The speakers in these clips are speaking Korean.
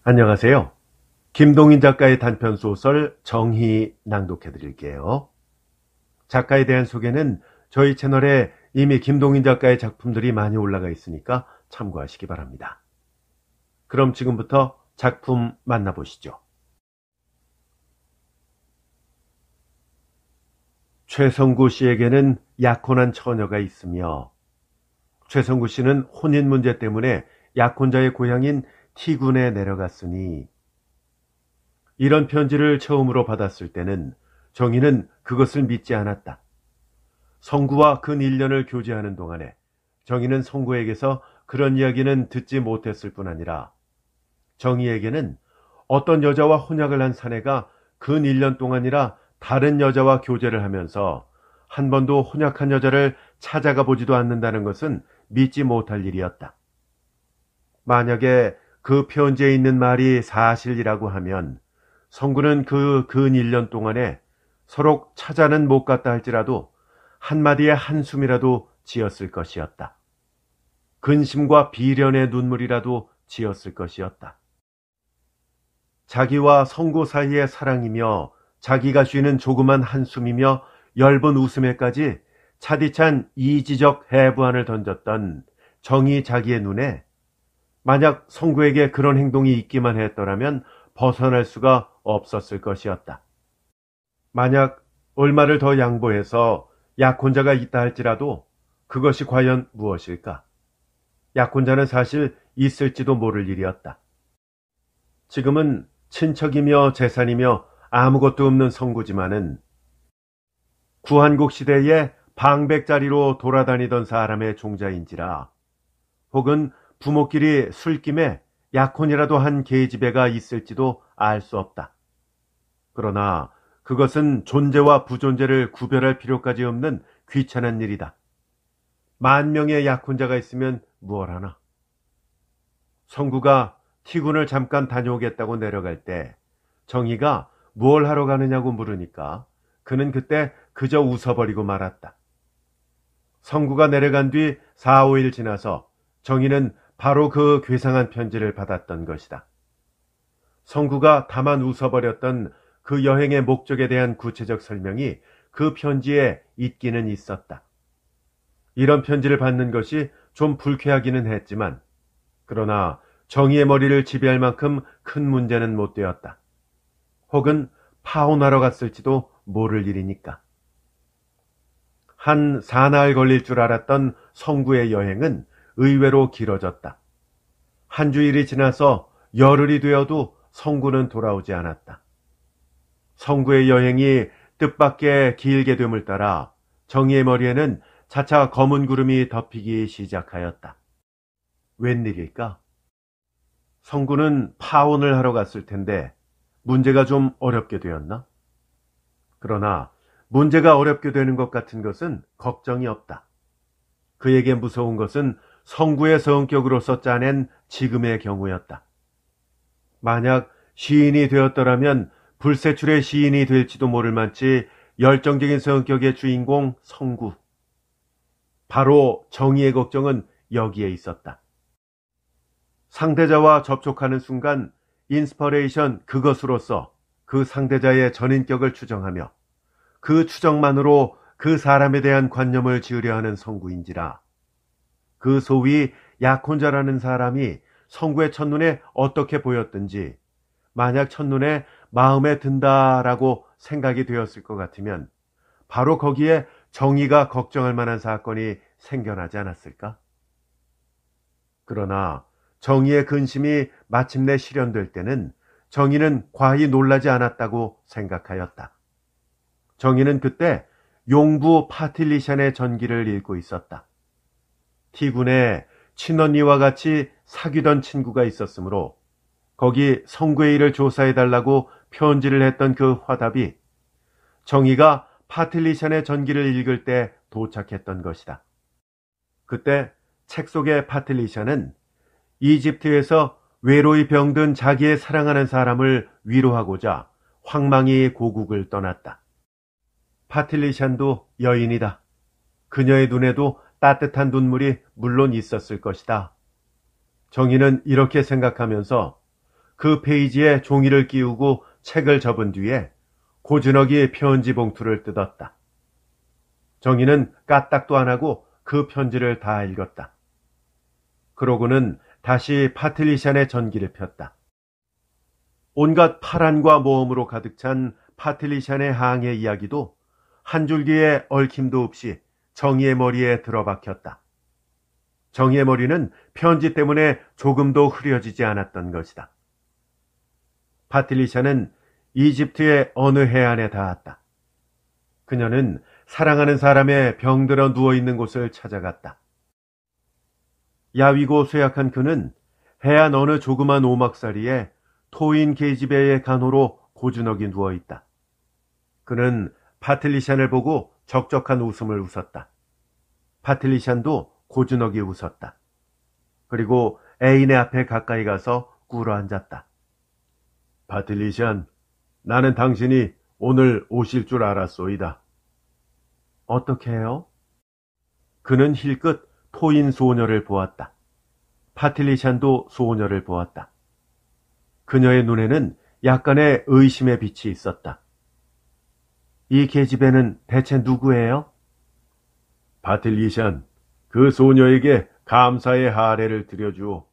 안녕하세요. 김동인 작가의 단편소설 정희 낭독해 드릴게요. 작가에 대한 소개는 저희 채널에 이미 김동인 작가의 작품들이 많이 올라가 있으니까 참고하시기 바랍니다. 그럼 지금부터 작품 만나보시죠. 최성구 씨에게는 약혼한 처녀가 있으며 최성구 씨는 혼인 문제 때문에 약혼자의 고향인 T군에 내려갔으니 이런 편지를 처음으로 받았을 때는 정희는 그것을 믿지 않았다. 성구와 근 1년을 교제하는 동안에 정희는 성구에게서 그런 이야기는 듣지 못했을 뿐 아니라 정희에게는 어떤 여자와 혼약을 한 사내가 근 1년 동안이라 다른 여자와 교제를 하면서 한 번도 혼약한 여자를 찾아가 보지도 않는다는 것은 믿지 못할 일이었다. 만약에 그 편지에 있는 말이 사실이라고 하면 성구는 그 근 1년 동안에 서로 찾아는 못 갔다 할지라도 한마디의 한숨이라도 지었을 것이었다. 근심과 비련의 눈물이라도 지었을 것이었다. 자기와 성구 사이의 사랑이며 자기가 쉬는 조그만 한숨이며 엷은 웃음에까지 차디찬 이지적 해부안을 던졌던 정희 자기의 눈에 만약 성구에게 그런 행동이 있기만 했더라면 벗어날 수가 없었을 것이었다. 만약 얼마를 더 양보해서 약혼자가 있다 할지라도 그것이 과연 무엇일까? 약혼자는 사실 있을지도 모를 일이었다. 지금은 친척이며 재산이며 아무것도 없는 성구지만은 구한국 시대에 방백자리로 돌아다니던 사람의 종자인지라 혹은 부모끼리 술김에 약혼이라도 한 계집애가 있을지도 알 수 없다. 그러나 그것은 존재와 부존재를 구별할 필요까지 없는 귀찮은 일이다. 10,000명의 약혼자가 있으면 무얼 하나? 성구가 T군을 잠깐 다녀오겠다고 내려갈 때 정희가 무얼 하러 가느냐고 물으니까 그는 그때 그저 웃어버리고 말았다. 성구가 내려간 뒤 4, 5일 지나서 정희는 바로 그 괴상한 편지를 받았던 것이다. 성구가 다만 웃어버렸던 그 여행의 목적에 대한 구체적 설명이 그 편지에 있기는 있었다. 이런 편지를 받는 것이 좀 불쾌하기는 했지만 그러나 정희의 머리를 지배할 만큼 큰 문제는 못 되었다. 혹은 파혼하러 갔을지도 모를 일이니까. 한 사나흘 걸릴 줄 알았던 성구의 여행은 의외로 길어졌다. 한 주일이 지나서 열흘이 되어도 성구는 돌아오지 않았다. 성구의 여행이 뜻밖의 길게 됨을 따라 정희의 머리에는 차차 검은 구름이 덮이기 시작하였다. 웬일일까? 성구는 파혼을 하러 갔을 텐데 문제가 좀 어렵게 되었나? 그러나 문제가 어렵게 되는 것 같은 것은 걱정이 없다. 그에게 무서운 것은 성구의 성격으로서 짜낸 지금의 경우였다. 만약 시인이 되었더라면 불세출의 시인이 될지도 모를 만치 열정적인 성격의 주인공 성구. 바로 정희의 걱정은 여기에 있었다. 상대자와 접촉하는 순간 인스퍼레이션 그것으로서 그 상대자의 전인격을 추정하며 그 추정만으로 그 사람에 대한 관념을 지으려 하는 성구인지라 그 소위 약혼자라는 사람이 성구의 첫눈에 어떻게 보였든지 만약 첫눈에 마음에 든다라고 생각이 되었을 것 같으면 바로 거기에 정희가 걱정할 만한 사건이 생겨나지 않았을까? 그러나 정희의 근심이 마침내 실현될 때는 정희는 과히 놀라지 않았다고 생각하였다. 정희는 그때 용부 파틸리샨의 전기를 읽고 있었다. T군에 친언니와 같이 사귀던 친구가 있었으므로 거기 성구의 일을 조사해달라고 편지를 했던 그 화답이 정희가 파틸리샨의 전기를 읽을 때 도착했던 것이다. 그때 책 속의 파틸리샨은 이집트에서 외로이 병든 자기의 사랑하는 사람을 위로하고자 황망히 고국을 떠났다. 파틸리샨도 여인이다. 그녀의 눈에도 따뜻한 눈물이 물론 있었을 것이다. 정희는 이렇게 생각하면서 그 페이지에 종이를 끼우고 책을 접은 뒤에 고즈넉이 편지 봉투를 뜯었다. 정희는 까딱도 안 하고 그 편지를 다 읽었다. 그러고는 다시 파틀리샨의 전기를 폈다. 온갖 파란과 모험으로 가득 찬 파틀리샨의 항해 이야기도 한 줄기의 얽힘도 없이 정희의 머리에 들어박혔다. 정희의 머리는 편지 때문에 조금도 흐려지지 않았던 것이다. 파틀리샤는 이집트의 어느 해안에 닿았다. 그녀는 사랑하는 사람의 병들어 누워있는 곳을 찾아갔다. 야위고 쇠약한 그는 해안 어느 조그만 오막사리에 토인 계집애의 간호로 고즈넉이 누워있다. 그는 파틀리샨을 보고 적적한 웃음을 웃었다. 파틀리샨도 고즈넉이 웃었다. 그리고 애인의 앞에 가까이 가서 꿇어 앉았다. 파틀리샨, 나는 당신이 오늘 오실 줄 알았소이다. 어떻게 해요? 그는 힐끗 토인 소녀를 보았다. 파틀리샨도 소녀를 보았다. 그녀의 눈에는 약간의 의심의 빛이 있었다. 이 계집애는 대체 누구예요? 파틀리샨, 그 소녀에게 감사의 하례를 드려주오.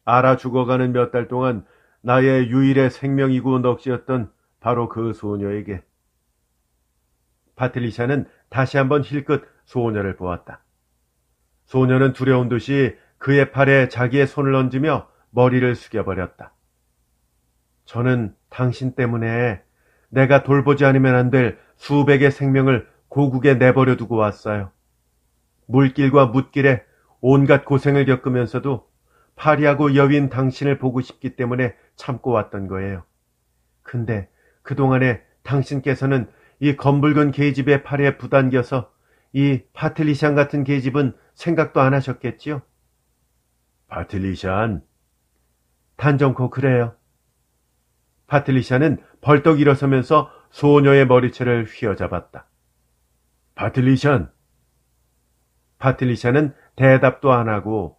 알아 죽어가는 몇 달 동안 나의 유일의 생명이고 넋이었던 바로 그 소녀에게. 파틀리샤는 다시 한번 힐끗 소녀를 보았다. 소녀는 두려운 듯이 그의 팔에 자기의 손을 얹으며 머리를 숙여버렸다. 저는 당신 때문에 내가 돌보지 않으면 안 될 수백의 생명을 고국에 내버려 두고 왔어요. 물길과 뭇길에 온갖 고생을 겪으면서도 파리하고 여윈 당신을 보고 싶기 때문에 참고 왔던 거예요. 근데 그동안에 당신께서는 이 검붉은 계집의 팔에 부담겨서 이 파틀리샨 같은 계집은 생각도 안 하셨겠지요? 파틀리샨. 단정코 그래요. 파틀리샨은 벌떡 일어서면서 소녀의 머리채를 휘어잡았다. 파틀리샨. 파틀리샤는 대답도 안 하고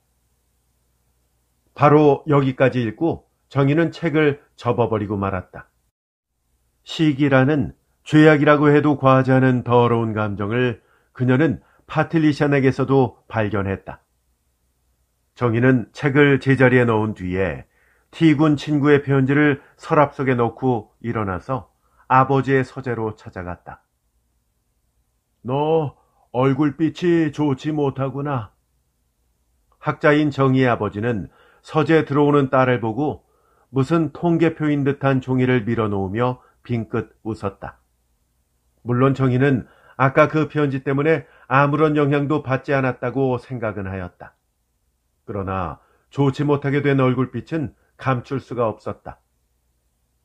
바로 여기까지 읽고 정희는 책을 접어버리고 말았다. 시기라는 죄악이라고 해도 과하지 않은 더러운 감정을 그녀는 파틀리샤에게서도 발견했다. 정희는 책을 제자리에 넣은 뒤에 티군 친구의 편지를 서랍 속에 넣고 일어나서 아버지의 서재로 찾아갔다. 너 얼굴빛이 좋지 못하구나. 학자인 정희의 아버지는 서재에 들어오는 딸을 보고 무슨 통계표인 듯한 종이를 밀어놓으며 빙긋 웃었다. 물론 정희는 아까 그 편지 때문에 아무런 영향도 받지 않았다고 생각은 하였다. 그러나 좋지 못하게 된 얼굴빛은 감출 수가 없었다.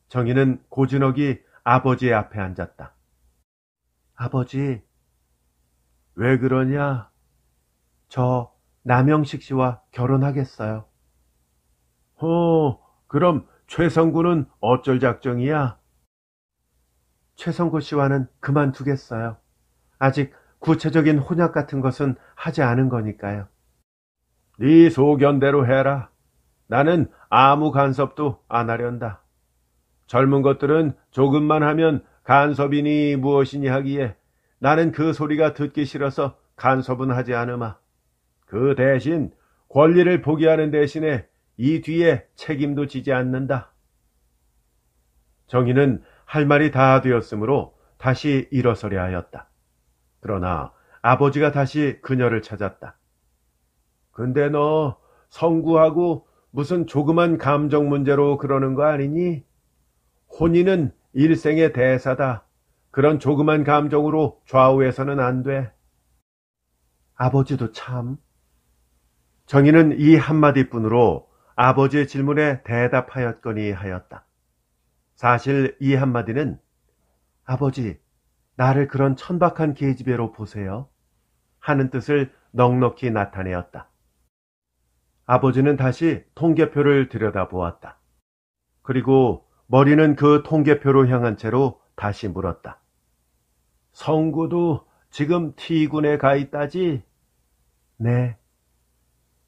정희는 고즈넉이 아버지의 앞에 앉았다. 아버지, 왜 그러냐? 저 남영식 씨와 결혼하겠어요. 그럼 최성구는 어쩔 작정이야? 최성구 씨와는 그만두겠어요. 아직 구체적인 혼약 같은 것은 하지 않은 거니까요. 네 소견대로 해라. 나는 아무 간섭도 안 하련다. 젊은 것들은 조금만 하면 간섭이니 무엇이니 하기에 나는 그 소리가 듣기 싫어서 간섭은 하지 않으마. 그 대신 권리를 포기하는 대신에 이 뒤에 책임도 지지 않는다. 정희는 할 말이 다 되었으므로 다시 일어서려 하였다. 그러나 아버지가 다시 그녀를 찾았다. 근데 너 성구하고 무슨 조그만 감정 문제로 그러는 거 아니니? 혼인은 일생의 대사다. 그런 조그만 감정으로 좌우해서는 안 돼. 아버지도 참. 정희는 이 한마디뿐으로 아버지의 질문에 대답하였거니 하였다. 사실 이 한마디는 아버지, 나를 그런 천박한 계집애로 보세요 하는 뜻을 넉넉히 나타내었다. 아버지는 다시 통계표를 들여다보았다. 그리고 머리는 그 통계표로 향한 채로 다시 물었다. 성구도 지금 T군에 가 있다지? 네.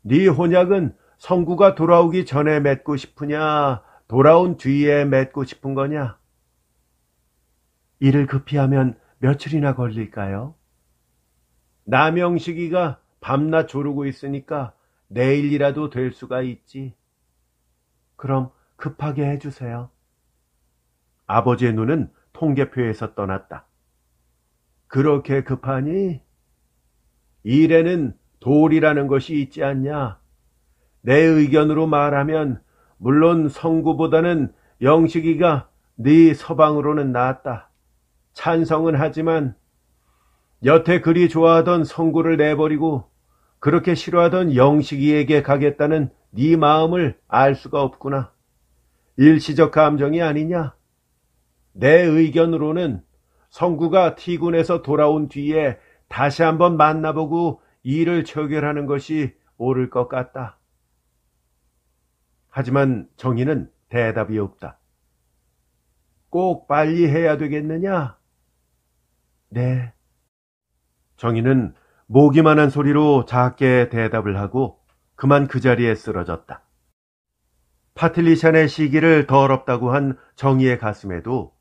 네 혼약은 성구가 돌아오기 전에 맺고 싶으냐, 돌아온 뒤에 맺고 싶은 거냐? 일을 급히 하면 며칠이나 걸릴까요? 남영식이가 밤낮 조르고 있으니까 내일이라도 될 수가 있지. 그럼 급하게 해주세요. 아버지의 눈은 통계표에서 떠났다. 그렇게 급하니? 일에는 도리라는 것이 있지 않냐? 내 의견으로 말하면 물론 성구보다는 영식이가 네 서방으로는 낫다. 찬성은 하지만 여태 그리 좋아하던 성구를 내버리고 그렇게 싫어하던 영식이에게 가겠다는 네 마음을 알 수가 없구나. 일시적 감정이 아니냐? 내 의견으로는 성구가 T군에서 돌아온 뒤에 다시 한번 만나보고 일을 처결하는 것이 옳을 것 같다. 하지만 정희는 대답이 없다. 꼭 빨리 해야 되겠느냐? 네. 정희는 모기만한 소리로 작게 대답을 하고 그만 그 자리에 쓰러졌다. 파틸리샨의 시기를 더럽다고 한 정희의 가슴에도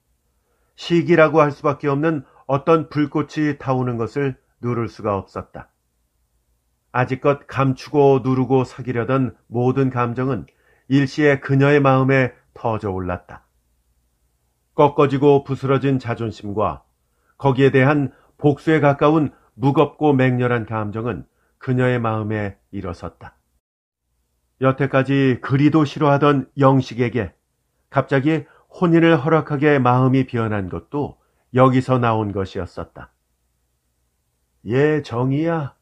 시기라고 할 수밖에 없는 어떤 불꽃이 타오는 것을 누를 수가 없었다. 아직껏 감추고 누르고 사귀려던 모든 감정은 일시에 그녀의 마음에 터져 올랐다. 꺾어지고 부스러진 자존심과 거기에 대한 복수에 가까운 무겁고 맹렬한 감정은 그녀의 마음에 일어섰다. 여태까지 그리도 싫어하던 영식에게 갑자기 혼인을 허락하게 마음이 변한 것도 여기서 나온 것이었었다. 예, 정희야.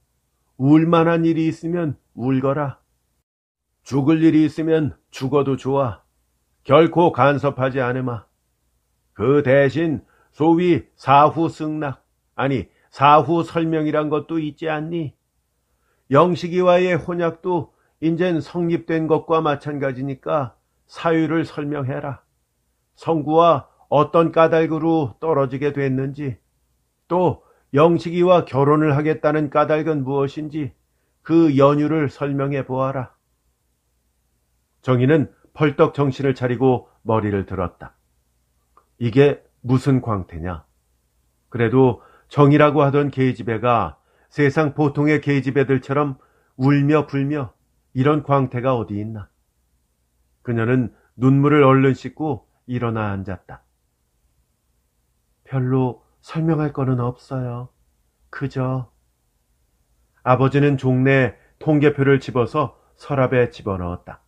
울만한 일이 있으면 울거라. 죽을 일이 있으면 죽어도 좋아. 결코 간섭하지 않으마. 그 대신 소위 사후 승낙, 아니 사후 설명이란 것도 있지 않니? 영식이와의 혼약도 인젠 성립된 것과 마찬가지니까 사유를 설명해라. 성구와 어떤 까닭으로 떨어지게 됐는지, 또 영식이와 결혼을 하겠다는 까닭은 무엇인지 그 연유를 설명해 보아라. 정희는 펄떡 정신을 차리고 머리를 들었다. 이게 무슨 광태냐? 그래도 정이라고 하던 계집애가 세상 보통의 계집애들처럼 울며 불며 이런 광태가 어디 있나? 그녀는 눈물을 얼른 씻고 일어나 앉았다. 별로 설명할 거는 없어요. 그저 아버지는 종래 통계표를 집어서 서랍에 집어넣었다.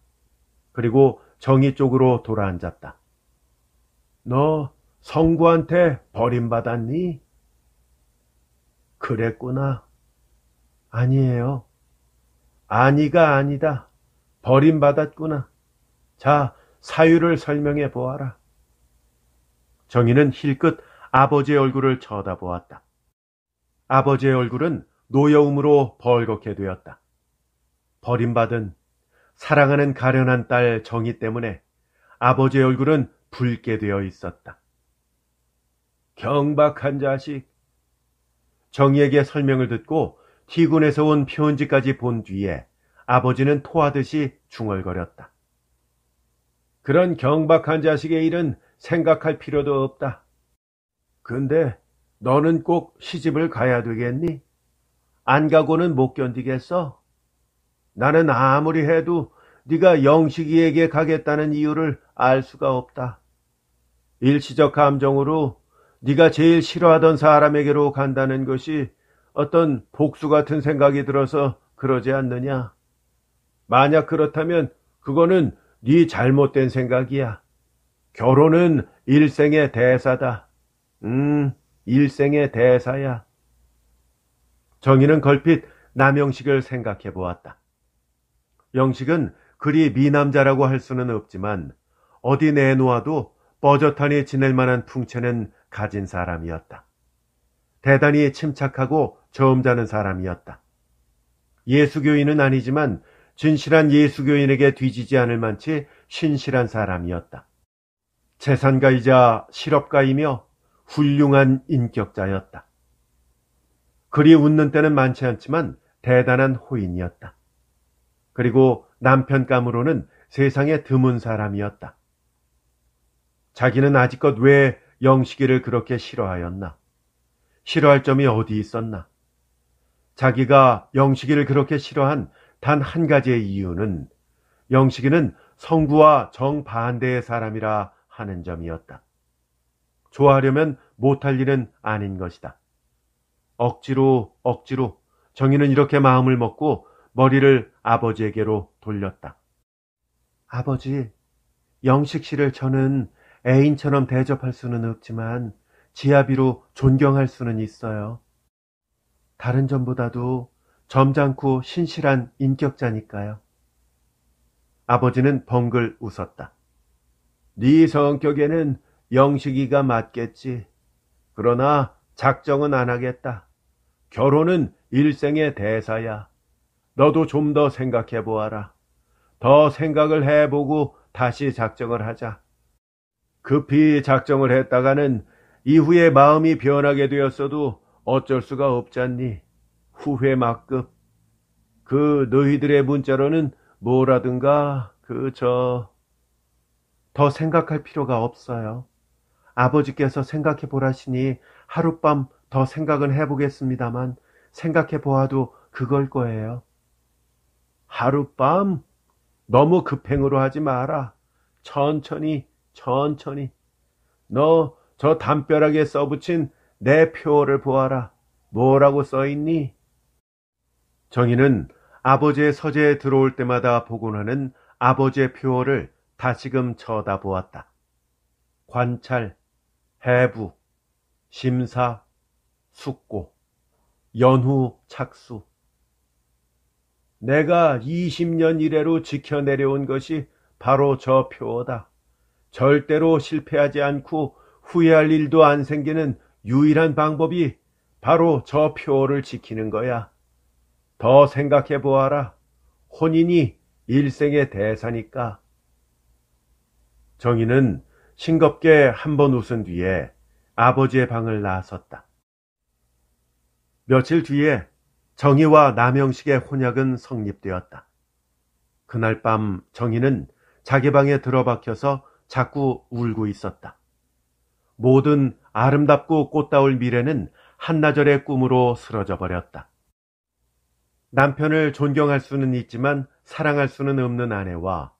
그리고 정희 쪽으로 돌아앉았다. 너 성구한테 버림받았니? 그랬구나. 아니에요. 아니가 아니다. 버림받았구나. 자, 사유를 설명해 보아라. 정희는 힐끗 아버지의 얼굴을 쳐다보았다. 아버지의 얼굴은 노여움으로 벌겋게 되었다. 버림받은 사랑하는 가련한 딸 정희 때문에 아버지의 얼굴은 붉게 되어 있었다. 경박한 자식. 정희에게 설명을 듣고 T군에서 온 편지까지 본 뒤에 아버지는 토하듯이 중얼거렸다. 그런 경박한 자식의 일은 생각할 필요도 없다. 근데 너는 꼭 시집을 가야 되겠니? 안 가고는 못 견디겠어? 나는 아무리 해도 네가 영식이에게 가겠다는 이유를 알 수가 없다. 일시적 감정으로 네가 제일 싫어하던 사람에게로 간다는 것이 어떤 복수 같은 생각이 들어서 그러지 않느냐? 만약 그렇다면 그거는 네 잘못된 생각이야. 결혼은 일생의 대사다. 일생의 대사야. 정희는 걸핏 남영식을 생각해 보았다. 영식은 그리 미남자라고 할 수는 없지만 어디 내놓아도 뻐젓하니 지낼 만한 풍채는 가진 사람이었다. 대단히 침착하고 점잖은 사람이었다. 예수교인은 아니지만 진실한 예수교인에게 뒤지지 않을 만치 신실한 사람이었다. 재산가이자 실업가이며 훌륭한 인격자였다. 그리 웃는 때는 많지 않지만 대단한 호인이었다. 그리고 남편감으로는 세상에 드문 사람이었다. 자기는 아직껏 왜 영식이를 그렇게 싫어하였나? 싫어할 점이 어디 있었나? 자기가 영식이를 그렇게 싫어한 단 한 가지의 이유는 영식이는 성구와 정반대의 사람이라 하는 점이었다. 좋아하려면 못할 일은 아닌 것이다. 억지로 정희는 이렇게 마음을 먹고 머리를 아버지에게로 돌렸다. 아버지, 영식 씨를 저는 애인처럼 대접할 수는 없지만 지아비로 존경할 수는 있어요. 다른 점보다도 점잖고 신실한 인격자니까요. 아버지는 벙글 웃었다. 네 성격에는 영식이가 맞겠지. 그러나 작정은 안 하겠다. 결혼은 일생의 대사야. 너도 좀 더 생각해 보아라. 더 생각을 해보고 다시 작정을 하자. 급히 작정을 했다가는 이후에 마음이 변하게 되었어도 어쩔 수가 없잖니. 후회 막급. 그 너희들의 문자로는 뭐라든가 더 생각할 필요가 없어요. 아버지께서 생각해 보라시니 하룻밤 더 생각은 해보겠습니다만 생각해 보아도 그걸 거예요. 하룻밤? 너무 급행으로 하지 마라. 천천히. 너 저 담벼락에 써붙인 내 표를 보아라. 뭐라고 써있니? 정희는 아버지의 서재에 들어올 때마다 보곤 하는 아버지의 표어를 다시금 쳐다보았다. 관찰, 해부, 심사, 숙고, 연후, 착수. 내가 20년 이래로 지켜내려온 것이 바로 저 표어다. 절대로 실패하지 않고 후회할 일도 안 생기는 유일한 방법이 바로 저 표어를 지키는 거야. 더 생각해 보아라. 혼인이 일생의 대사니까. 정희는 싱겁게 한 번 웃은 뒤에 아버지의 방을 나섰다. 며칠 뒤에 정희와 남영식의 혼약은 성립되었다. 그날 밤 정희는 자기 방에 들어박혀서 자꾸 울고 있었다. 모든 아름답고 꽃다울 미래는 한나절의 꿈으로 쓰러져 버렸다. 남편을 존경할 수는 있지만 사랑할 수는 없는 아내와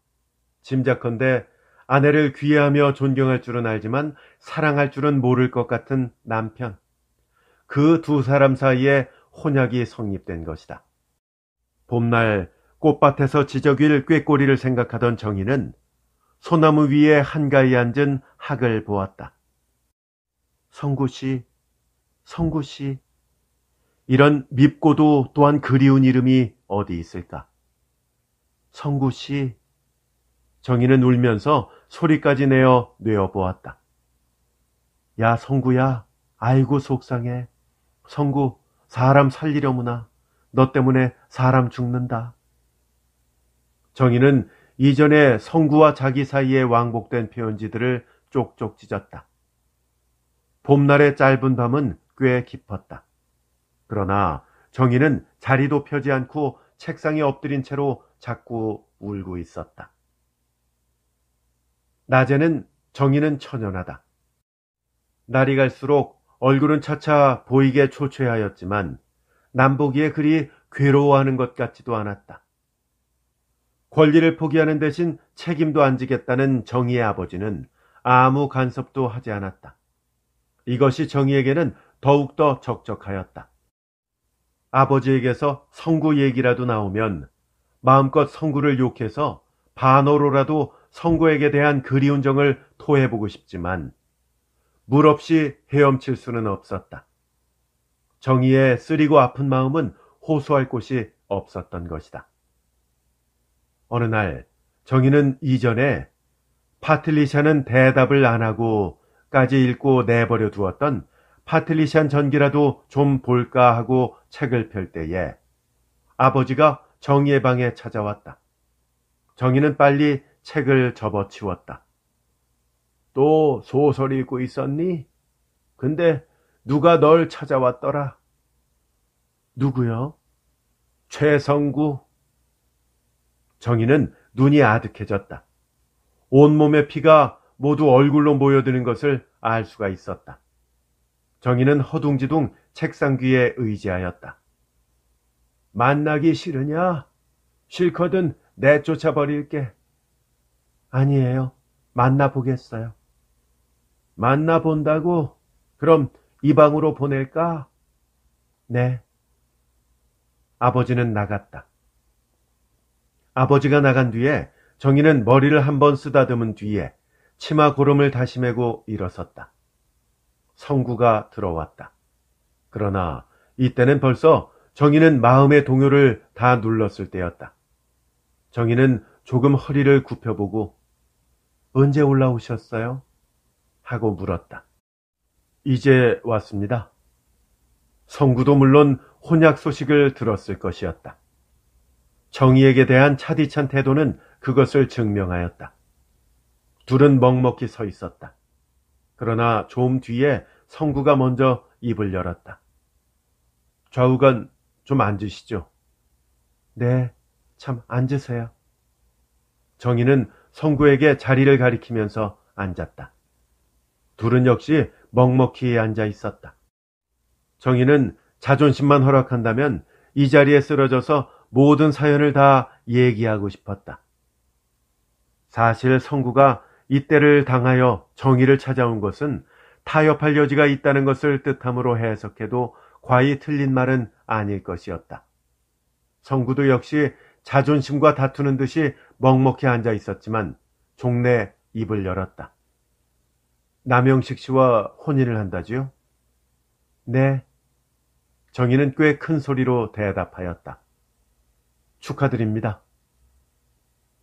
짐작컨대 아내를 귀해하며 존경할 줄은 알지만 사랑할 줄은 모를 것 같은 남편. 그 두 사람 사이에 혼약이 성립된 것이다. 봄날 꽃밭에서 지저귀를 꾀꼬리를 생각하던 정희는 소나무 위에 한가히 앉은 학을 보았다. 성구씨, 이런 밉고도 또한 그리운 이름이 어디 있을까? 성구씨, 정희는 울면서 소리까지 내어 뇌어보았다. 야, 성구야, 아이고 속상해. 성구, 사람 살리려무나. 너 때문에 사람 죽는다. 정희는 이전에 성구와 자기 사이에 왕복된 표현지들을 쪽쪽 찢었다. 봄날의 짧은 밤은 꽤 깊었다. 그러나 정희는 자리도 펴지 않고 책상에 엎드린 채로 자꾸 울고 있었다. 낮에는 정희는 천연하다. 날이 갈수록 얼굴은 차차 보이게 초췌하였지만 남보기에 그리 괴로워하는 것 같지도 않았다. 권리를 포기하는 대신 책임도 안 지겠다는 정희의 아버지는 아무 간섭도 하지 않았다. 이것이 정희에게는 더욱더 적적하였다. 아버지에게서 성구 얘기라도 나오면 마음껏 성구를 욕해서 반어로라도 성구에게 대한 그리운 정을 토해보고 싶지만 물 없이 헤엄칠 수는 없었다. 정희의 쓰리고 아픈 마음은 호소할 곳이 없었던 것이다. 어느 날 정희는 이전에 파틀리샤는 대답을 안 하고까지 읽고 내버려 두었던 파틀리샤는 전기라도 좀 볼까 하고 책을 펼 때에 아버지가 정희의 방에 찾아왔다. 정희는 빨리 책을 접어치웠다. 또 소설 읽고 있었니? 근데 누가 널 찾아왔더라. 누구요? 최성구. 정희는 눈이 아득해졌다. 온몸의 피가 모두 얼굴로 모여드는 것을 알 수가 있었다. 정희는 허둥지둥 책상 귀에 의지하였다. 만나기 싫으냐? 싫거든 내쫓아 버릴게. 아니에요. 만나보겠어요. 만나본다고? 그럼 이 방으로 보낼까? 네. 아버지는 나갔다. 아버지가 나간 뒤에 정희는 머리를 한번 쓰다듬은 뒤에 치마 고름을 다시 메고 일어섰다. 성구가 들어왔다. 그러나 이때는 벌써 정희는 마음의 동요를 다 눌렀을 때였다. 정희는 조금 허리를 굽혀보고 언제 올라오셨어요? 하고 물었다. 이제 왔습니다. 성구도 물론 혼약 소식을 들었을 것이었다. 정희에게 대한 차디찬 태도는 그것을 증명하였다. 둘은 먹먹히 서 있었다. 그러나 좀 뒤에 성구가 먼저 입을 열었다. 좌우간 좀 앉으시죠. 네, 참 앉으세요. 정희는 성구에게 자리를 가리키면서 앉았다. 둘은 역시 먹먹히 앉아 있었다. 정희는 자존심만 허락한다면 이 자리에 쓰러져서 모든 사연을 다 얘기하고 싶었다. 사실 성구가 이때를 당하여 정희를 찾아온 것은 타협할 여지가 있다는 것을 뜻함으로 해석해도 과히 틀린 말은 아닐 것이었다. 성구도 역시 자존심과 다투는 듯이 먹먹히 앉아 있었지만 종래 입을 열었다. 남영식 씨와 혼인을 한다지요? 네. 정희는 꽤 큰 소리로 대답하였다. 축하드립니다.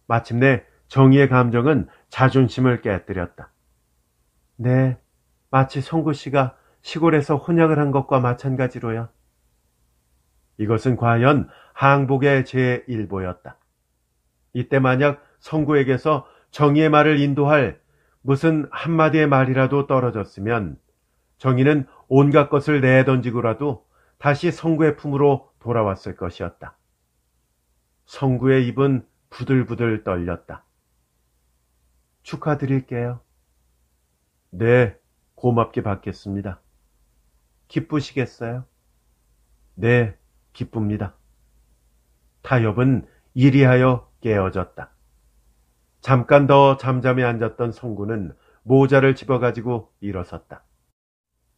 마침내 정희의 감정은 자존심을 깨뜨렸다. 네, 마치 성구 씨가 시골에서 혼약을 한 것과 마찬가지로요. 이것은 과연 항복의 제1보였다. 이때 만약 성구에게서 정희의 말을 인도할 무슨 한마디의 말이라도 떨어졌으면 정희는 온갖 것을 내던지고라도 다시 성구의 품으로 돌아왔을 것이었다. 성구의 입은 부들부들 떨렸다. 축하드릴게요. 네, 고맙게 받겠습니다. 기쁘시겠어요? 네, 기쁩니다. 타협은 이리하여 깨어졌다. 잠깐 더 잠잠히 앉았던 성구는 모자를 집어가지고 일어섰다.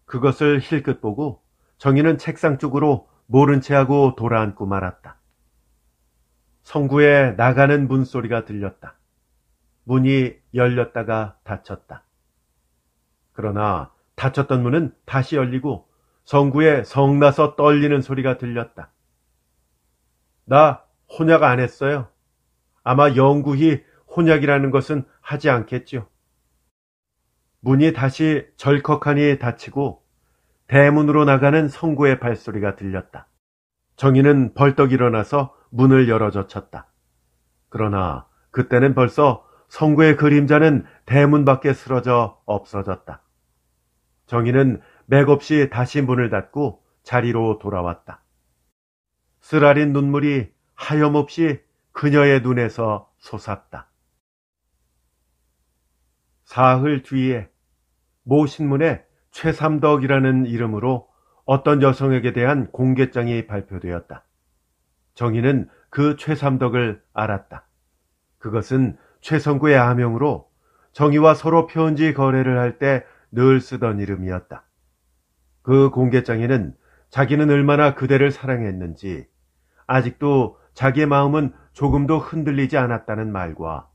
그것을 힐끗 보고 정희는 책상 쪽으로 모른 체하고 돌아앉고 말았다. 성구의 나가는 문소리가 들렸다. 문이 열렸다가 닫혔다. 그러나 닫혔던 문은 다시 열리고 성구의 성나서 떨리는 소리가 들렸다. 나 혼약 안 했어요. 아마 영구히 혼약이라는 것은 하지 않겠죠. 문이 다시 절컥하니 닫히고 대문으로 나가는 성구의 발소리가 들렸다. 정희는 벌떡 일어나서 문을 열어젖혔다. 그러나 그때는 벌써 성구의 그림자는 대문 밖에 쓰러져 없어졌다. 정희는 맥없이 다시 문을 닫고 자리로 돌아왔다. 쓰라린 눈물이 하염없이 그녀의 눈에서 솟았다. 사흘 뒤에 모 신문에 최삼덕이라는 이름으로 어떤 여성에게 대한 공개장이 발표되었다. 정희는 그 최삼덕을 알았다. 그것은 최성구의 아명으로 정희와 서로 편지 거래를 할 때 늘 쓰던 이름이었다. 그 공개장에는 자기는 얼마나 그대를 사랑했는지 아직도 자기의 마음은 조금도 흔들리지 않았다는 말과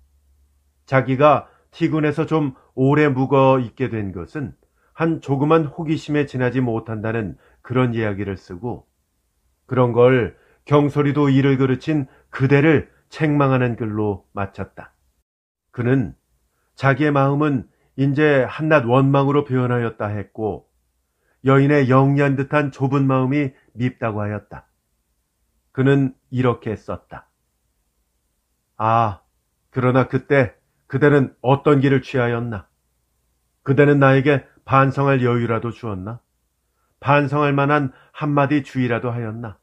자기가 티군에서 좀 오래 묵어 있게 된 것은 한 조그만 호기심에 지나지 못한다는 그런 이야기를 쓰고 그런 걸 경솔이도 이를 그르친 그대를 책망하는 글로 마쳤다. 그는 자기의 마음은 이제 한낱 원망으로 변하였다 했고 여인의 영리한 듯한 좁은 마음이 밉다고 하였다. 그는 이렇게 썼다. 아, 그러나 그때 그대는 어떤 길을 취하였나? 그대는 나에게 반성할 여유라도 주었나? 반성할 만한 한마디 주의라도 하였나?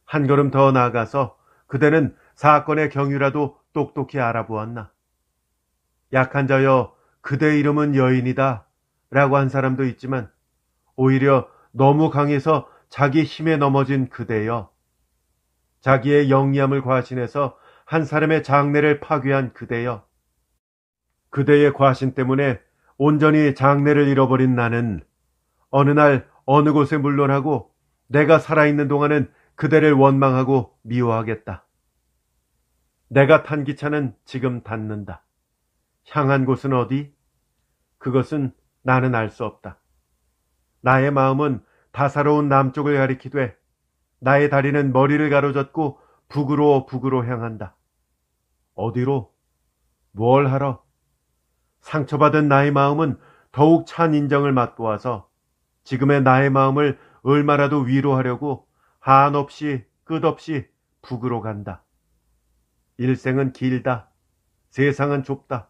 한 걸음 더 나아가서 그대는 사건의 경위라도 똑똑히 알아보았나? 약한 자여 그대 이름은 여인이다 라고 한 사람도 있지만 오히려 너무 강해서 자기 힘에 넘어진 그대여, 자기의 영리함을 과신해서 한 사람의 장래를 파괴한 그대여, 그대의 과신 때문에 온전히 장래를 잃어버린 나는 어느 날 어느 곳에 물론하고 내가 살아있는 동안은 그대를 원망하고 미워하겠다. 내가 탄 기차는 지금 닿는다. 향한 곳은 어디? 그것은 나는 알 수 없다. 나의 마음은 다사로운 남쪽을 가리키되 나의 다리는 머리를 가로젓고 북으로 향한다. 어디로? 뭘 하러? 상처받은 나의 마음은 더욱 찬 인정을 맛보아서 지금의 나의 마음을 얼마라도 위로하려고 한없이 끝없이 북으로 간다. 일생은 길다. 세상은 좁다.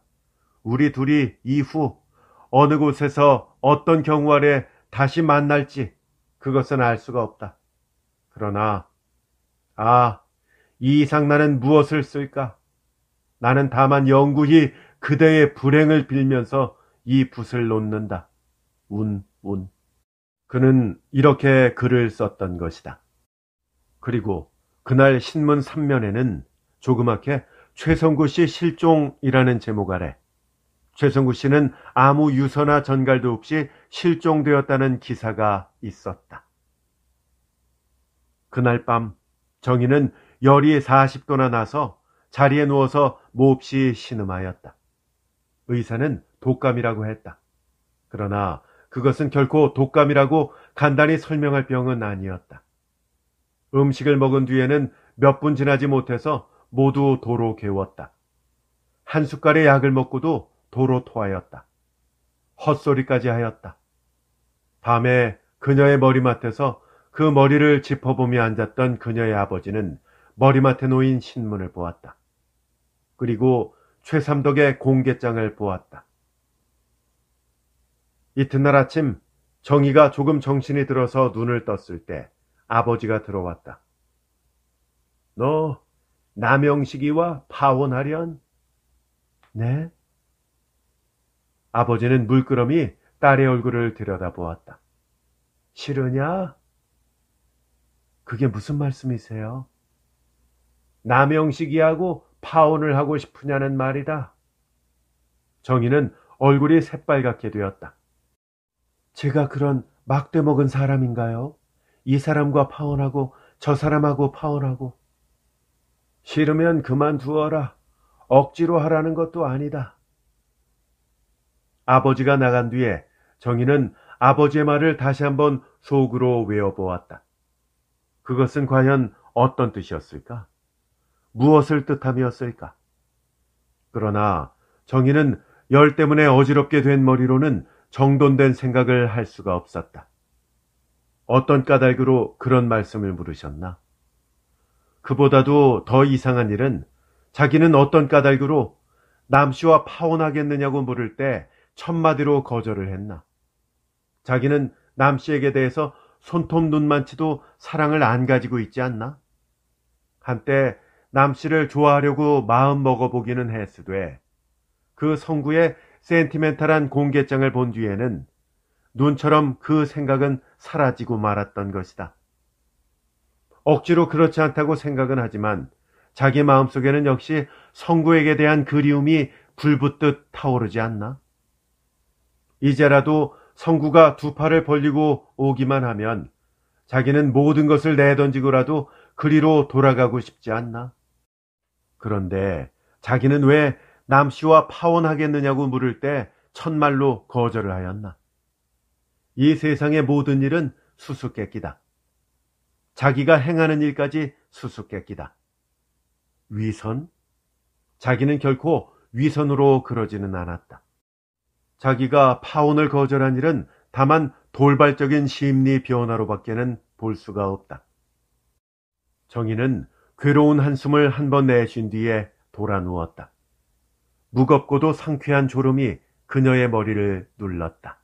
우리 둘이 이후 어느 곳에서 어떤 경우 아래 다시 만날지 그것은 알 수가 없다. 그러나 이 이상 나는 무엇을 쓸까? 나는 다만 영구히 그대의 불행을 빌면서 이 붓을 놓는다. 운. 그는 이렇게 글을 썼던 것이다. 그리고 그날 신문 3면에는 조그맣게 최성구 씨 실종이라는 제목 아래 최성구 씨는 아무 유서나 전갈도 없이 실종되었다는 기사가 있었다. 그날 밤 정희는 열이 40도나 나서 자리에 누워서 몹시 신음하였다. 의사는 독감이라고 했다. 그러나 그것은 결코 독감이라고 간단히 설명할 병은 아니었다. 음식을 먹은 뒤에는 몇 분 지나지 못해서 모두 도로 괴웠다. 한 숟갈의 약을 먹고도 도로 토하였다. 헛소리까지 하였다. 밤에 그녀의 머리맡에서 그 머리를 짚어보며 앉았던 그녀의 아버지는 머리맡에 놓인 신문을 보았다. 그리고 최삼덕의 공개장을 보았다. 이튿날 아침 정희가 조금 정신이 들어서 눈을 떴을 때 아버지가 들어왔다. 너 남영식이와 파혼하련? 네? 아버지는 물끄러미 딸의 얼굴을 들여다보았다. 싫으냐? 그게 무슨 말씀이세요? 남영식이하고 파혼을 하고 싶으냐는 말이다. 정희는 얼굴이 새빨갛게 되었다. 제가 그런 막대 먹은 사람인가요? 이 사람과 파혼하고 저 사람하고 파혼하고. 싫으면 그만두어라. 억지로 하라는 것도 아니다. 아버지가 나간 뒤에 정희는 아버지의 말을 다시 한번 속으로 외워보았다. 그것은 과연 어떤 뜻이었을까? 무엇을 뜻함이었을까? 그러나 정희는 열 때문에 어지럽게 된 머리로는 정돈된 생각을 할 수가 없었다. 어떤 까닭으로 그런 말씀을 물으셨나? 그보다도 더 이상한 일은 자기는 어떤 까닭으로 남씨와 파혼하겠느냐고 물을 때 첫마디로 거절을 했나? 자기는 남씨에게 대해서 손톱 눈만치도 사랑을 안 가지고 있지 않나? 한때 남씨를 좋아하려고 마음 먹어보기는 했으되 그 성구의 센티멘탈한 공개장을 본 뒤에는 눈처럼 그 생각은 사라지고 말았던 것이다. 억지로 그렇지 않다고 생각은 하지만 자기 마음속에는 역시 성구에게 대한 그리움이 불붙듯 타오르지 않나? 이제라도 성구가 두 팔을 벌리고 오기만 하면 자기는 모든 것을 내던지고라도 그리로 돌아가고 싶지 않나? 그런데 자기는 왜 남씨와 파혼하겠느냐고 물을 때 첫말로 거절을 하였나? 이 세상의 모든 일은 수수께끼다. 자기가 행하는 일까지 수수께끼다. 위선? 자기는 결코 위선으로 그러지는 않았다. 자기가 파혼을 거절한 일은 다만 돌발적인 심리 변화로밖에는 볼 수가 없다. 정희는 괴로운 한숨을 한 번 내쉰 뒤에 돌아 누웠다. 무겁고도 상쾌한 졸음이 그녀의 머리를 눌렀다.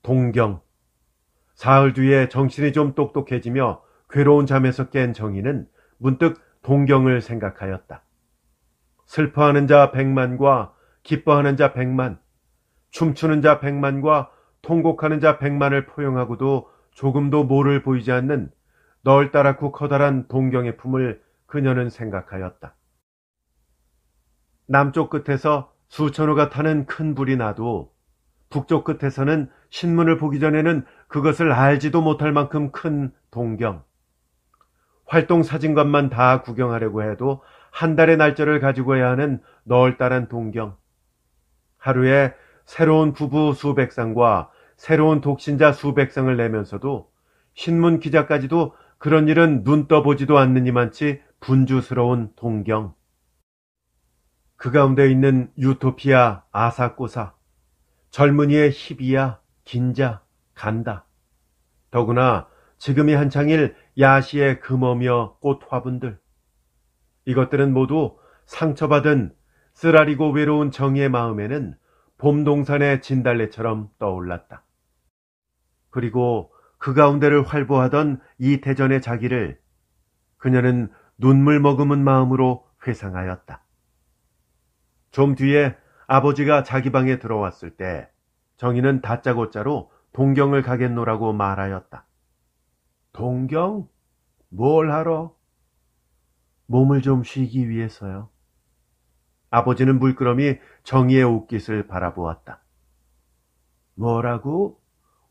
동경. 사흘 뒤에 정신이 좀 똑똑해지며 괴로운 잠에서 깬 정희는 문득 동경을 생각하였다. 슬퍼하는 자 100만과 기뻐하는 자 100만, 춤추는 자 100만과 통곡하는 자 100만을 포용하고도 조금도 모를 보이지 않는 널따랗고 커다란 동경의 품을 그녀는 생각하였다. 남쪽 끝에서 수천호가 타는 큰 불이 나도 북쪽 끝에서는 신문을 보기 전에는 그것을 알지도 못할 만큼 큰 동경. 활동 사진관만 다 구경하려고 해도 한 달의 날짜를 가지고 해야 하는 널따란 동경. 하루에 새로운 부부 수백 쌍과 새로운 독신자 수백 쌍을 내면서도 신문 기자까지도 그런 일은 눈 떠보지도 않느니만치 분주스러운 동경. 그 가운데 있는 유토피아 아사코사, 젊은이의 희비야 긴자 간다. 더구나 지금이 한창일 야시의 금어며 꽃 화분들. 이것들은 모두 상처받은 쓰라리고 외로운 정의의 마음에는 봄동산의 진달래처럼 떠올랐다. 그리고 그 가운데를 활보하던 이태전의 자기를 그녀는 눈물 머금은 마음으로 회상하였다. 좀 뒤에 아버지가 자기 방에 들어왔을 때 정희는 다짜고짜로 동경을 가겠노라고 말하였다. 동경? 뭘 하러? 몸을 좀 쉬기 위해서요. 아버지는 물끄러미 정희의 옷깃을 바라보았다. 뭐라고?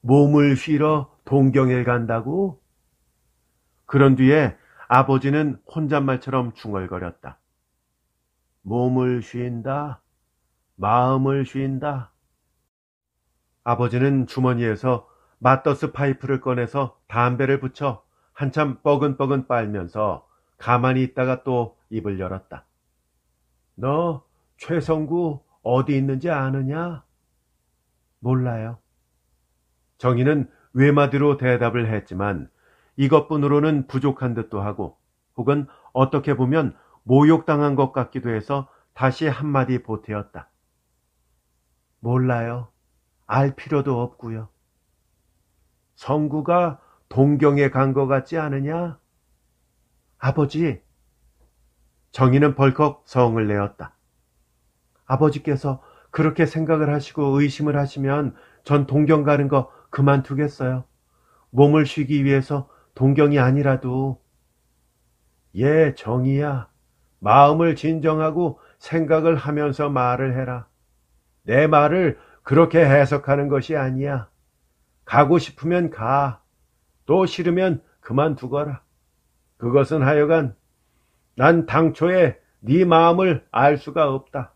몸을 쉬러 동경에 간다고? 그런 뒤에 아버지는 혼잣말처럼 중얼거렸다. 몸을 쉰다, 마음을 쉰다. 아버지는 주머니에서 마더스 파이프를 꺼내서 담배를 붙여 한참 뻐근뻐근 빨면서 가만히 있다가 또 입을 열었다. 너 최성구 어디 있는지 아느냐? 몰라요. 정희는 외마디로 대답을 했지만 이것뿐으로는 부족한 듯도 하고 혹은 어떻게 보면 모욕당한 것 같기도 해서 다시 한마디 보태었다. 몰라요. 알 필요도 없고요. 성구가 동경에 간 것 같지 않으냐? 아버지. 정희는 벌컥 성을 내었다. 아버지께서 그렇게 생각을 하시고 의심을 하시면 전 동경 가는 거 그만두겠어요. 몸을 쉬기 위해서 동경이 아니라도. 예, 정희야. 마음을 진정하고 생각을 하면서 말을 해라. 내 말을 그렇게 해석하는 것이 아니야. 가고 싶으면 가. 또 싫으면 그만두거라. 그것은 하여간 난 당초에 네 마음을 알 수가 없다.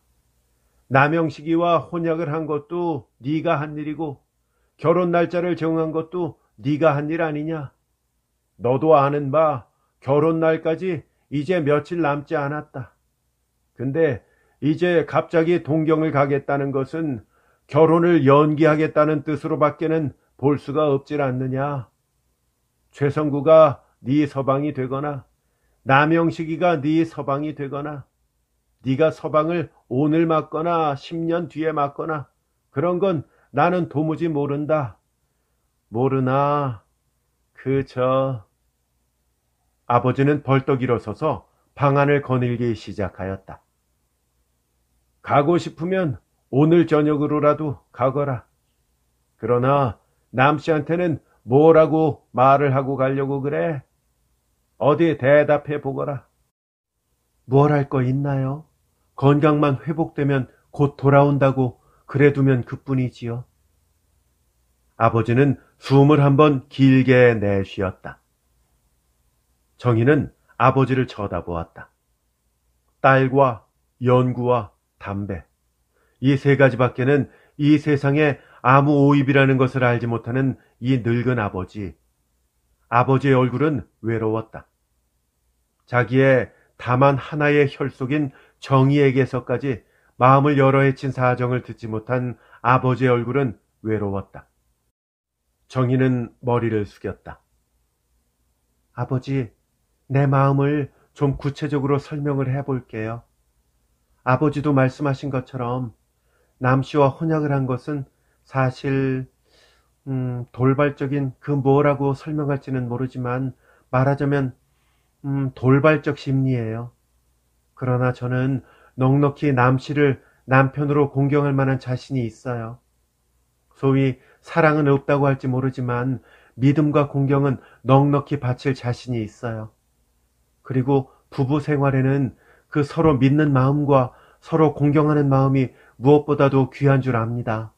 남영식이와 혼약을 한 것도 네가 한 일이고 결혼 날짜를 정한 것도 네가 한 일 아니냐. 너도 아는 바 결혼 날까지 이제 며칠 남지 않았다. 근데 이제 갑자기 동경을 가겠다는 것은 결혼을 연기하겠다는 뜻으로밖에는 볼 수가 없질 않느냐. 최성구가 네 서방이 되거나 남영식이가 네 서방이 되거나 네가 서방을 오늘 맞거나 10년 뒤에 맞거나 그런 건 나는 도무지 모른다. 모르나 아버지는 벌떡 일어서서 방안을 거닐기 시작하였다. 가고 싶으면 오늘 저녁으로라도 가거라. 그러나 남씨한테는 뭐라고 말을 하고 가려고 그래? 어디 대답해 보거라. 뭘 할 거 있나요? 건강만 회복되면 곧 돌아온다고 그래 두면 그뿐이지요. 아버지는 숨을 한번 길게 내쉬었다. 정희는 아버지를 쳐다보았다. 딸과 연구와 담배. 이 세 가지밖에는 이 세상에 아무 오입이라는 것을 알지 못하는 이 늙은 아버지. 아버지의 얼굴은 외로웠다. 자기의 다만 하나의 혈속인 정희에게서까지 마음을 열어 헤친 사정을 듣지 못한 아버지의 얼굴은 외로웠다. 정희는 머리를 숙였다. 아버지, 내 마음을 좀 구체적으로 설명을 해볼게요. 아버지도 말씀하신 것처럼 남씨와 혼약을 한 것은 사실 돌발적인 그 뭐라고 설명할지는 모르지만 말하자면 돌발적 심리예요. 그러나 저는 넉넉히 남씨를 남편으로 공경할 만한 자신이 있어요. 소위 사랑은 없다고 할지 모르지만 믿음과 공경은 넉넉히 바칠 자신이 있어요. 그리고 부부 생활에는 그 서로 믿는 마음과 서로 공경하는 마음이 무엇보다도 귀한 줄 압니다.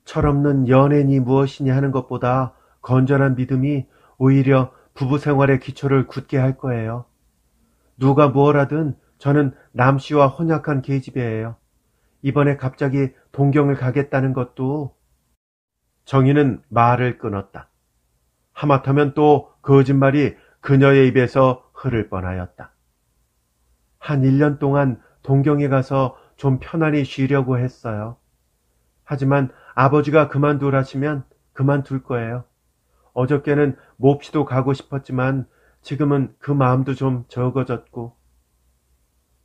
철없는 연애니 무엇이니 하는 것보다 건전한 믿음이 오히려 부부 생활의 기초를 굳게 할 거예요. 누가 무엇하든 저는 남씨와 혼약한 계집애예요. 이번에 갑자기 동경을 가겠다는 것도. 정희는 말을 끊었다. 하마터면 또 거짓말이 그녀의 입에서 흐를 뻔하였다. 한 1년 동안 동경에 가서 좀 편안히 쉬려고 했어요. 하지만 아버지가 그만두라시면 그만둘 거예요. 어저께는 몹시도 가고 싶었지만 지금은 그 마음도 좀 적어졌고.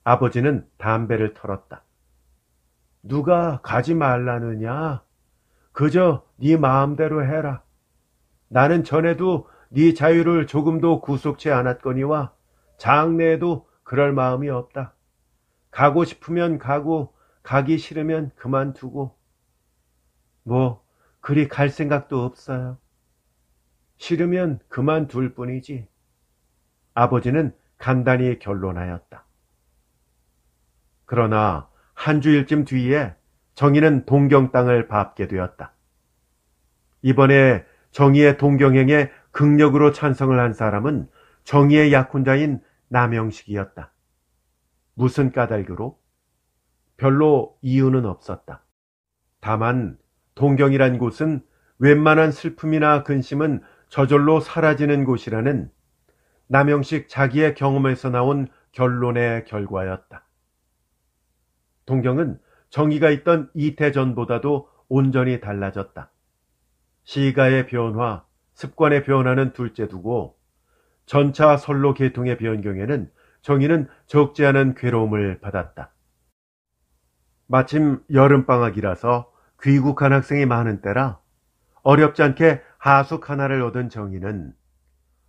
아버지는 담배를 털었다. 누가 가지 말라느냐? 그저 네 마음대로 해라. 나는 전에도 네 자유를 조금도 구속치 않았거니와 장래에도 그럴 마음이 없다. 가고 싶으면 가고 가기 싫으면 그만두고. 뭐 그리 갈 생각도 없어요. 싫으면 그만둘 뿐이지. 아버지는 간단히 결론하였다. 그러나 한 주일쯤 뒤에 정희는 동경 땅을 밟게 되었다. 이번에 정희의 동경행에 극력으로 찬성을 한 사람은 정희의 약혼자인 남영식이었다. 무슨 까닭으로? 별로 이유는 없었다. 다만 동경이란 곳은 웬만한 슬픔이나 근심은 저절로 사라지는 곳이라는 남영식 자기의 경험에서 나온 결론의 결과였다. 동경은 정희가 있던 이태 전보다도 온전히 달라졌다. 시가의 변화, 습관의 변화는 둘째 두고 전차 선로 계통의 변경에는 정희는 적지 않은 괴로움을 받았다. 마침 여름방학이라서 귀국한 학생이 많은 때라 어렵지 않게 하숙 하나를 얻은 정희는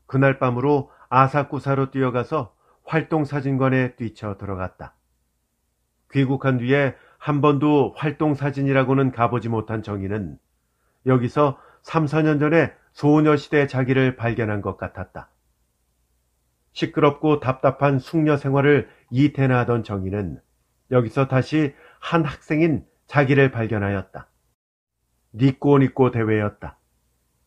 그날 밤으로 아사쿠사로 뛰어가서 활동사진관에 뛰쳐 들어갔다. 귀국한 뒤에 한 번도 활동사진이라고는 가보지 못한 정희는 여기서 3, 4년 전에 소녀시대 자기를 발견한 것 같았다. 시끄럽고 답답한 숙녀 생활을 2태나 하던 정희는 여기서 다시 한 학생인 자기를 발견하였다. 니꼬니꼬 대회였다.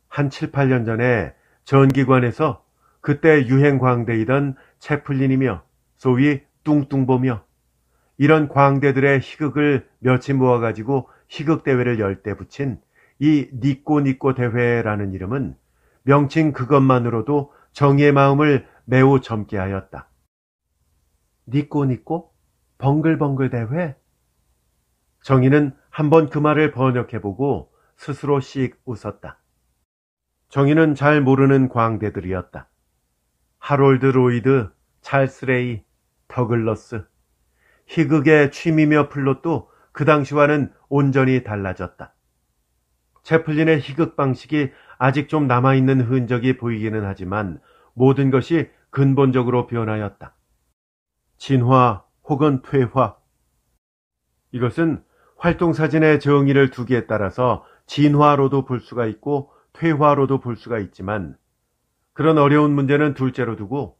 한 7, 8년 전에 전기관에서 그때 유행 광대이던 채플린이며 소위 뚱뚱보며 이런 광대들의 희극을 며칠 모아가지고 희극대회를 열 때 붙인 이 니꼬니꼬 대회라는 이름은 명칭 그것만으로도 정의의 마음을 매우 젊게 하였다. 니꼬니꼬? 벙글벙글 대회? 정희는 한번 그 말을 번역해보고 스스로 씩 웃었다. 정희는 잘 모르는 광대들이었다. 하롤드 로이드, 찰스 레이, 더글러스. 희극의 취미며 플롯도 그 당시와는 온전히 달라졌다. 채플린의 희극 방식이 아직 좀 남아있는 흔적이 보이기는 하지만 모든 것이 근본적으로 변하였다. 진화 혹은 퇴화. 이것은 활동사진의 정의를 두기에 따라서 진화로도 볼 수가 있고 퇴화로도 볼 수가 있지만 그런 어려운 문제는 둘째로 두고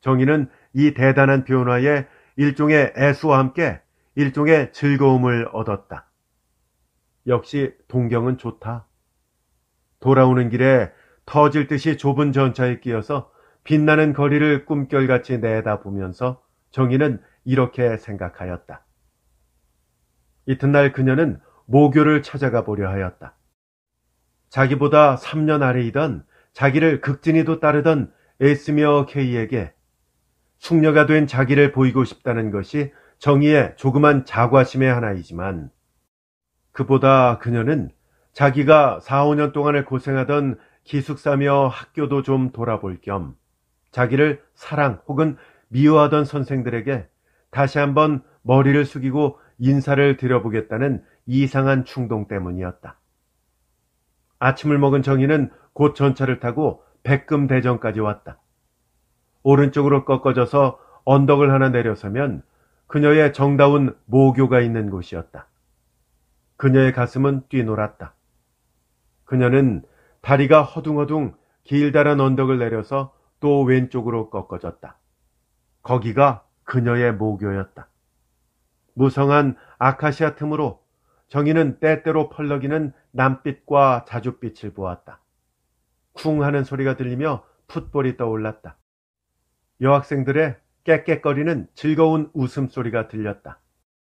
정의는 이 대단한 변화에 일종의 애수와 함께 일종의 즐거움을 얻었다. 역시 동경은 좋다. 돌아오는 길에 터질 듯이 좁은 전차에 끼어서 빛나는 거리를 꿈결같이 내다보면서 정희는 이렇게 생각하였다. 이튿날 그녀는 모교를 찾아가 보려 하였다. 자기보다 3년 아래이던 자기를 극진히도 따르던 에스며 케이에게 숙녀가 된 자기를 보이고 싶다는 것이 정희의 조그만 자과심의 하나이지만 그보다 그녀는 자기가 4, 5년 동안을 고생하던 기숙사며 학교도 좀 돌아볼 겸 자기를 사랑 혹은 미워하던 선생들에게 다시 한번 머리를 숙이고 인사를 드려보겠다는 이상한 충동 때문이었다. 아침을 먹은 정희는 곧 전차를 타고 백금대전까지 왔다. 오른쪽으로 꺾어져서 언덕을 하나 내려서면 그녀의 정다운 모교가 있는 곳이었다. 그녀의 가슴은 뛰놀았다. 그녀는 다리가 허둥허둥 길다란 언덕을 내려서 또 왼쪽으로 꺾어졌다. 거기가 그녀의 모교였다. 무성한 아카시아 틈으로 정희는 때때로 펄럭이는 남빛과 자줏빛을 보았다. 쿵 하는 소리가 들리며 풋볼이 떠올랐다. 여학생들의 깨깨거리는 즐거운 웃음소리가 들렸다.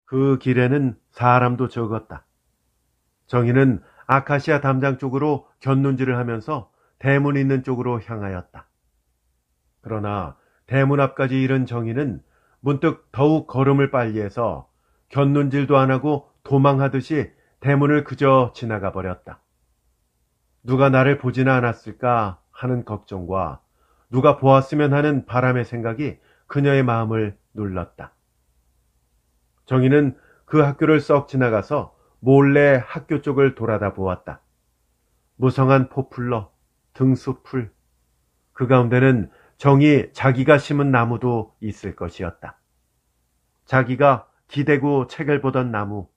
그 길에는 사람도 적었다. 정희는 아카시아 담장 쪽으로 곁눈질을 하면서 대문 있는 쪽으로 향하였다. 그러나 대문 앞까지 이른 정희는 문득 더욱 걸음을 빨리해서 곁눈질도 안 하고 도망하듯이 대문을 그저 지나가 버렸다. 누가 나를 보지는 않았을까 하는 걱정과 누가 보았으면 하는 바람의 생각이 그녀의 마음을 눌렀다. 정희는 그 학교를 썩 지나가서 몰래 학교 쪽을 돌아다 보았다. 무성한 포플러, 등수풀, 그 가운데는 정희 자기가 심은 나무도 있을 것이었다. 자기가 기대고 책을 보던 나무,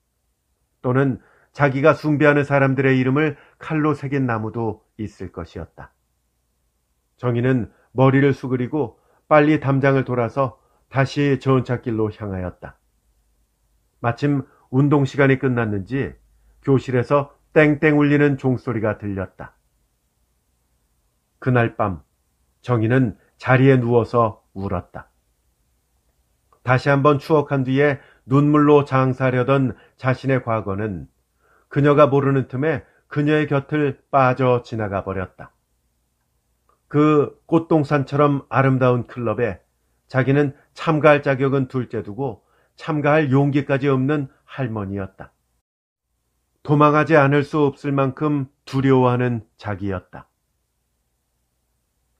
또는 자기가 숭배하는 사람들의 이름을 칼로 새긴 나무도 있을 것이었다. 정희는 머리를 수그리고 빨리 담장을 돌아서 다시 전차길로 향하였다. 마침 운동 시간이 끝났는지 교실에서 땡땡 울리는 종소리가 들렸다. 그날 밤 정희는 자리에 누워서 울었다. 다시 한번 추억한 뒤에 눈물로 장사하려던 자신의 과거는 그녀가 모르는 틈에 그녀의 곁을 빠져 지나가 버렸다. 그 꽃동산처럼 아름다운 클럽에 자기는 참가할 자격은 둘째 두고 참가할 용기까지 없는 할머니였다. 도망하지 않을 수 없을 만큼 두려워하는 자기였다.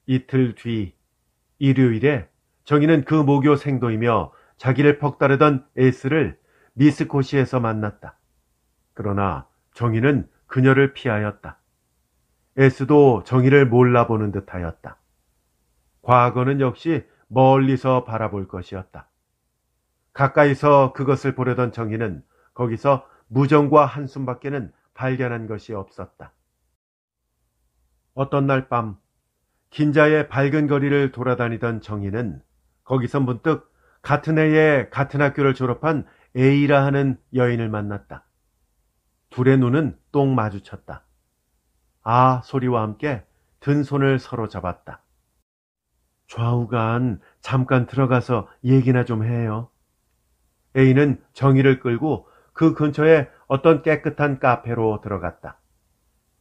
이틀 뒤 일요일에 정희는 그 모교 생도이며 자기를 퍽따르던 에스를 미스코시에서 만났다. 그러나 정희는 그녀를 피하였다. 에스도 정희를 몰라보는 듯하였다. 과거는 역시 멀리서 바라볼 것이었다. 가까이서 그것을 보려던 정희는 거기서 무정과 한숨밖에는 발견한 것이 없었다. 어떤 날 밤 긴자의 밝은 거리를 돌아다니던 정희는 거기서 문득 같은 해에 같은 학교를 졸업한 A라 하는 여인을 만났다. 둘의 눈은 똥 마주쳤다. 아 소리와 함께 든 손을 서로 잡았다. 좌우간 잠깐 들어가서 얘기나 좀 해요. A는 정희를 끌고 그 근처에 어떤 깨끗한 카페로 들어갔다.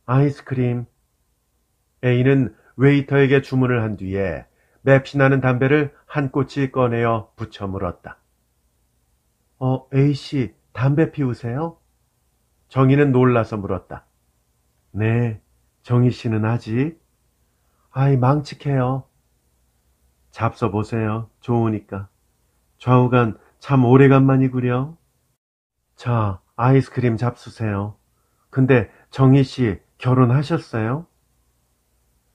아이스크림. A는 웨이터에게 주문을 한 뒤에 맵시나는 담배를 한 꼬치 꺼내어 붙여 물었다. A씨, 담배 피우세요? 정희는 놀라서 물었다. 네, 정희씨는 아직? 아이, 망측해요. 잡숴 보세요. 좋으니까. 좌우간 참 오래간만이구려. 자, 아이스크림 잡수세요. 근데 정희씨 결혼하셨어요?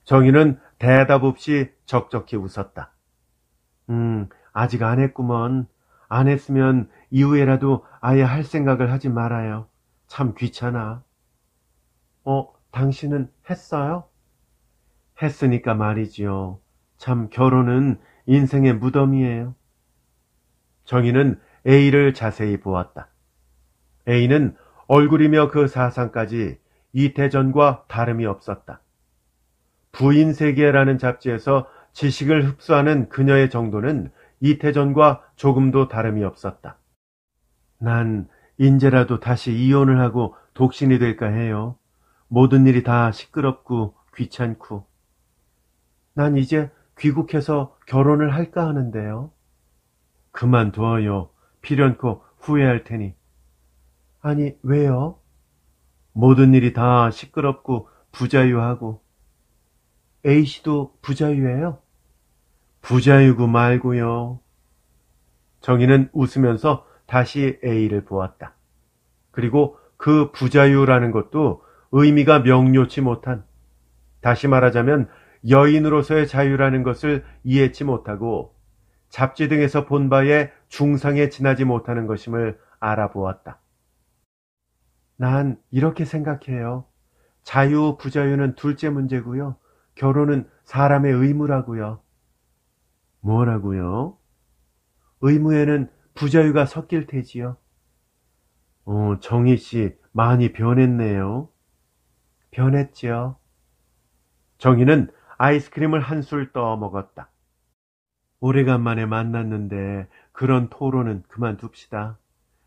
정희는 대답 없이 적적히 웃었다. 아직 안 했구먼. 안 했으면 이후에라도 아예 할 생각을 하지 말아요. 참 귀찮아. 당신은 했어요? 했으니까 말이지요. 참 결혼은 인생의 무덤이에요. 정희는 A를 자세히 보았다. A는 얼굴이며 그 사상까지 이태전과 다름이 없었다. 부인세계라는 잡지에서 지식을 흡수하는 그녀의 정도는 이태전과 조금도 다름이 없었다. 난 인제라도 다시 이혼을 하고 독신이 될까 해요. 모든 일이 다 시끄럽고 귀찮고. 난 이제 귀국해서 결혼을 할까 하는데요. 그만둬요. 필연코 후회할 테니. 아니, 왜요? 모든 일이 다 시끄럽고 부자유하고. A씨도 부자유예요? 부자유고 말고요. 정희는 웃으면서 다시 A를 보았다. 그리고 그 부자유라는 것도 의미가 명료치 못한, 다시 말하자면 여인으로서의 자유라는 것을 이해치 못하고 잡지 등에서 본 바에 중상에 지나지 못하는 것임을 알아보았다. 난 이렇게 생각해요. 자유, 부자유는 둘째 문제고요. 결혼은 사람의 의무라고요. 뭐라고요? 의무에는 부자유가 섞일 테지요. 정희 씨 많이 변했네요. 변했지요. 정희는 아이스크림을 한술 떠 먹었다. 오래간만에 만났는데 그런 토론은 그만둡시다.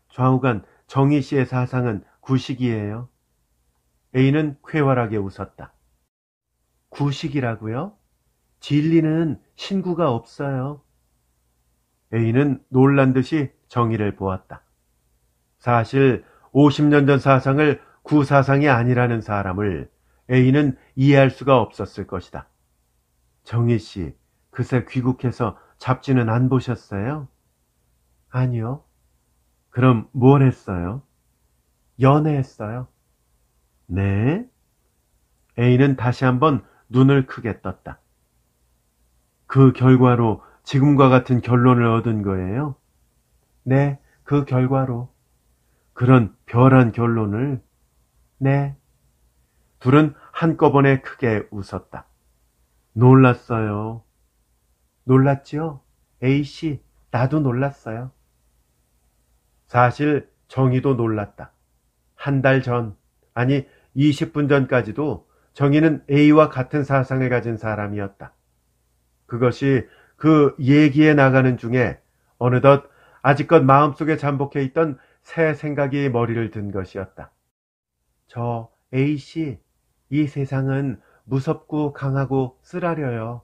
좌우간 정희 씨의 사상은 구식이에요. A는 쾌활하게 웃었다. 구식이라고요? 진리는 신구가 없어요. A는 놀란 듯이 정희를 보았다. 사실 50년 전 사상을 구사상이 아니라는 사람을 A는 이해할 수가 없었을 것이다. 정희 씨, 그새 귀국해서 잡지는 안 보셨어요? 아니요. 그럼 뭘 했어요? 연애했어요. 네? A는 다시 한번 눈을 크게 떴다. 그 결과로 지금과 같은 결론을 얻은 거예요? 네, 그 결과로. 그런 별한 결론을? 네. 둘은 한꺼번에 크게 웃었다. 놀랐어요. 놀랐지요? A씨, 나도 놀랐어요. 사실 정희도 놀랐다. 한 달 전, 아니 20분 전까지도 정희는 A와 같은 사상을 가진 사람이었다. 그것이 그 얘기에 나가는 중에 어느덧 아직껏 마음속에 잠복해 있던 새 생각이 머리를 든 것이었다. 저 A씨, 이 세상은 무섭고 강하고 쓰라려요.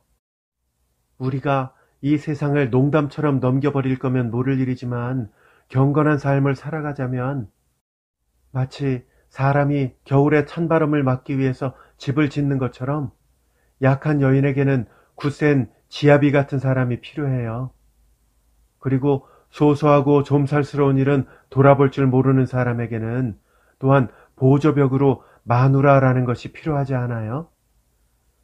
우리가 이 세상을 농담처럼 넘겨버릴 거면 모를 일이지만 경건한 삶을 살아가자면 마치 사람이 겨울에 찬바람을 막기 위해서 집을 짓는 것처럼 약한 여인에게는 굳센 지아비 같은 사람이 필요해요. 그리고 소소하고 좀살스러운 일은 돌아볼 줄 모르는 사람에게는 또한 보조벽으로 마누라라는 것이 필요하지 않아요?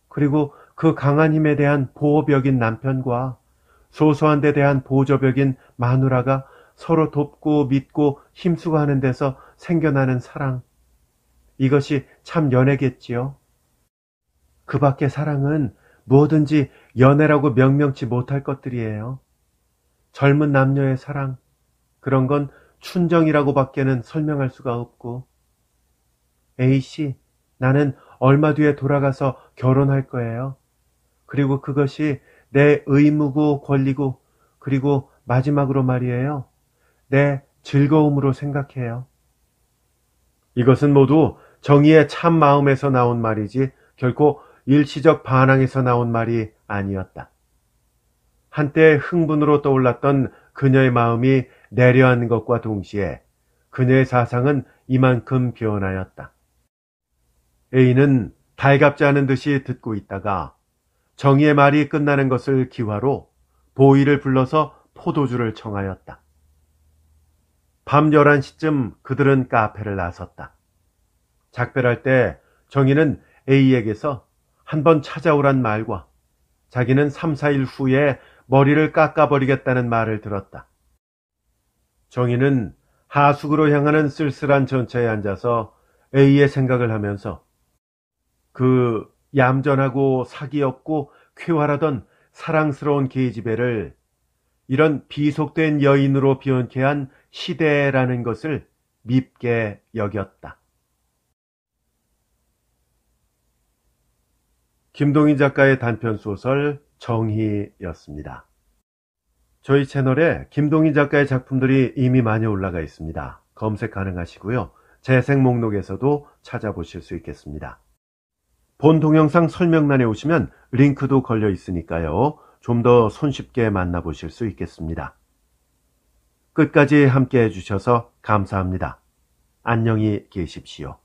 그리고 그 강한 힘에 대한 보호벽인 남편과 소소한 데 대한 보조벽인 마누라가 서로 돕고 믿고 힘쓰고 하는 데서 생겨나는 사랑. 이것이 참 연애겠지요. 그 밖의 사랑은 뭐든지 연애라고 명명치 못할 것들이에요. 젊은 남녀의 사랑, 그런 건 춘정이라고 밖에는 설명할 수가 없고. A씨, 나는 얼마 뒤에 돌아가서 결혼할 거예요. 그리고 그것이 내 의무고 권리고, 그리고 마지막으로 말이에요. 내 즐거움으로 생각해요. 이것은 모두 정의의 참 마음에서 나온 말이지 결코 일시적 반항에서 나온 말이 아니었다. 한때 흥분으로 떠올랐던 그녀의 마음이 내려앉는 것과 동시에 그녀의 사상은 이만큼 변하였다. A는 달갑지 않은 듯이 듣고 있다가 정의의 말이 끝나는 것을 기화로 보이를 불러서 포도주를 청하였다. 밤 11시쯤 그들은 카페를 나섰다. 작별할 때 정희는 A에게서 한번 찾아오란 말과 자기는 3, 4일 후에 머리를 깎아버리겠다는 말을 들었다. 정희는 하숙으로 향하는 쓸쓸한 전차에 앉아서 A의 생각을 하면서 그 얌전하고 사기 없고 쾌활하던 사랑스러운 계집애를 이런 비속된 여인으로 변케 한 시대라는 것을 밉게 여겼다. 김동인 작가의 단편소설 정희였습니다. 저희 채널에 김동인 작가의 작품들이 이미 많이 올라가 있습니다. 검색 가능하시고요. 재생 목록에서도 찾아보실 수 있겠습니다. 본 동영상 설명란에 오시면 링크도 걸려 있으니까요. 좀 더 손쉽게 만나보실 수 있겠습니다. 끝까지 함께 해주셔서 감사합니다. 안녕히 계십시오.